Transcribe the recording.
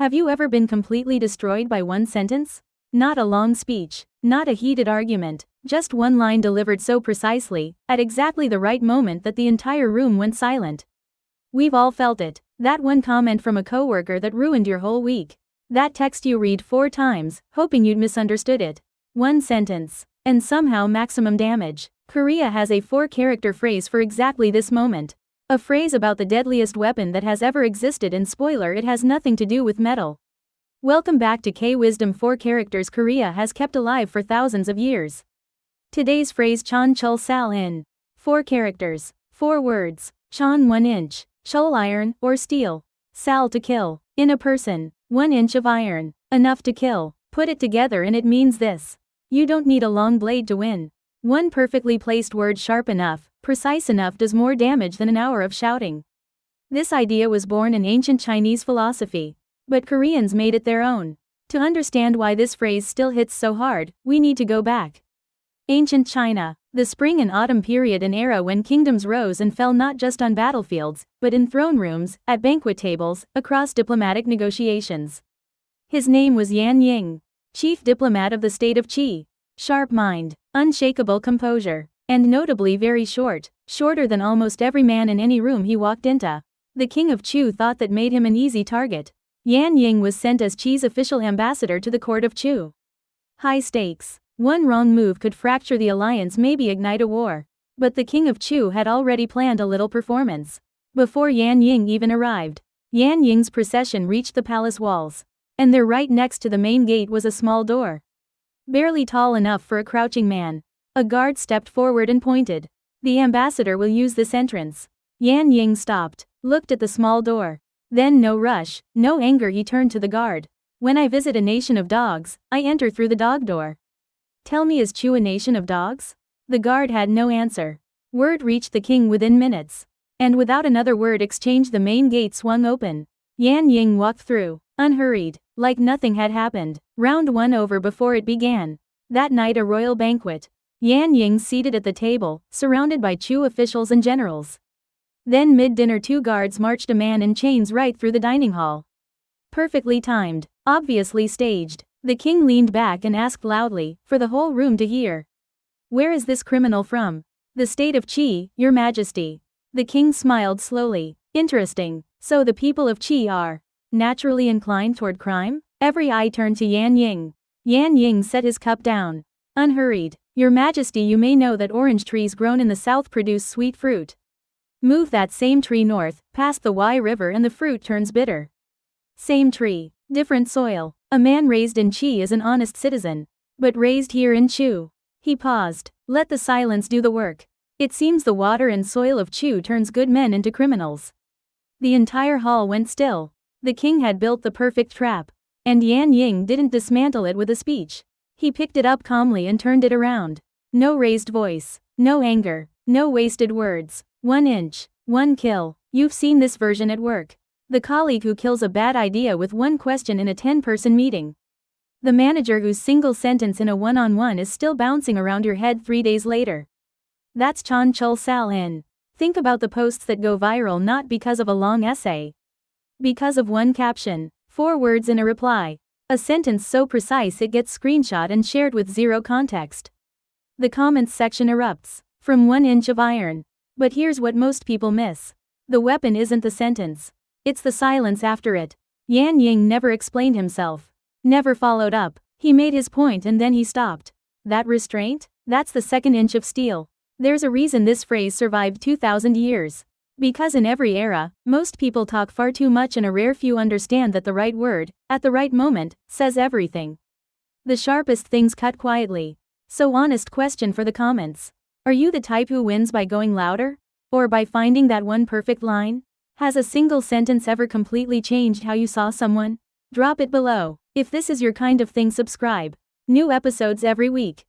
Have you ever been completely destroyed by one sentence? Not a long speech, not a heated argument, just one line delivered so precisely, at exactly the right moment that the entire room went silent. We've all felt it, that one comment from a coworker that ruined your whole week. That text you read 4 times, hoping you'd misunderstood it. One sentence, and somehow maximum damage. Korea has a 4-character phrase for exactly this moment. A phrase about the deadliest weapon that has ever existed, and spoiler, it has nothing to do with metal. Welcome back to K-Wisdom. 4 characters Korea has kept alive for thousands of years. Today's phrase: Chon-cheol-sal-in. 4 characters, 4 words. Chon, 1 inch, chol, iron or steel, sal, to kill, in a person, 1 inch of iron, enough to kill. Put it together and it means this: you don't need a long blade to win. One perfectly placed word, sharp enough, precise enough, does more damage than an hour of shouting. This idea was born in ancient Chinese philosophy, but Koreans made it their own. To understand why this phrase still hits so hard, we need to go back. Ancient China, the spring and autumn period, an era when kingdoms rose and fell not just on battlefields, but in throne rooms, at banquet tables, across diplomatic negotiations. His name was Yan Ying, chief diplomat of the state of Qi. Sharp mind, unshakable composure, and notably very short, shorter than almost every man in any room he walked into. The king of Chu thought that made him an easy target. Yan Ying was sent as Qi's official ambassador to the court of Chu. High stakes. One wrong move could fracture the alliance, maybe ignite a war. But the king of Chu had already planned a little performance. Before Yan Ying even arrived, Yan Ying's procession reached the palace walls. And there, right next to the main gate, was a small door. Barely tall enough for a crouching man. A guard stepped forward and pointed. The ambassador will use this entrance. Yan Ying stopped, looked at the small door. Then, no rush, no anger, he turned to the guard. When I visit a nation of dogs, I enter through the dog door. Tell me, is Chu a nation of dogs? The guard had no answer. Word reached the king within minutes. And without another word exchanged, the main gate swung open. Yan Ying walked through, unhurried, like nothing had happened. Round 1 over before it began. That night, a royal banquet. Yan Ying seated at the table, surrounded by Chu officials and generals. Then mid-dinner, 2 guards marched a man in chains right through the dining hall. Perfectly timed, obviously staged. The king leaned back and asked loudly, for the whole room to hear. Where is this criminal from? The state of Qi, your majesty. The king smiled slowly. Interesting, so the people of Qi are naturally inclined toward crime? Every eye turned to Yan Ying. Yan Ying set his cup down. Unhurried. Your majesty, you may know that orange trees grown in the south produce sweet fruit. Move that same tree north, past the Y River, and the fruit turns bitter. Same tree, different soil. A man raised in Qi is an honest citizen. But raised here in Chu. He paused. Let the silence do the work. It seems the water and soil of Chu turns good men into criminals. The entire hall went still. The king had built the perfect trap. And Yan Ying didn't dismantle it with a speech. He picked it up calmly and turned it around. No raised voice. No anger. No wasted words. 1 inch. 1 kill. You've seen this version at work. The colleague who kills a bad idea with 1 question in a 10-person meeting. The manager whose single sentence in a one-on-one is still bouncing around your head 3 days later. That's Chon-cheol-sal-in. Think about the posts that go viral not because of a long essay. Because of 1 caption, 4 words in a reply. A sentence so precise it gets screenshot and shared with 0 context. The comments section erupts. From 1 inch of iron. But here's what most people miss. The weapon isn't the sentence. It's the silence after it. Yan Ying never explained himself. Never followed up. He made his point and then he stopped. That restraint? That's the 2nd inch of steel. There's a reason this phrase survived 2,000 years. Because in every era, most people talk far too much and a rare few understand that the right word, at the right moment, says everything. The sharpest things cut quietly. So honest question for the comments. Are you the type who wins by going louder? Or by finding that one perfect line? Has a single sentence ever completely changed how you saw someone? Drop it below. If this is your kind of thing, subscribe. New episodes every week.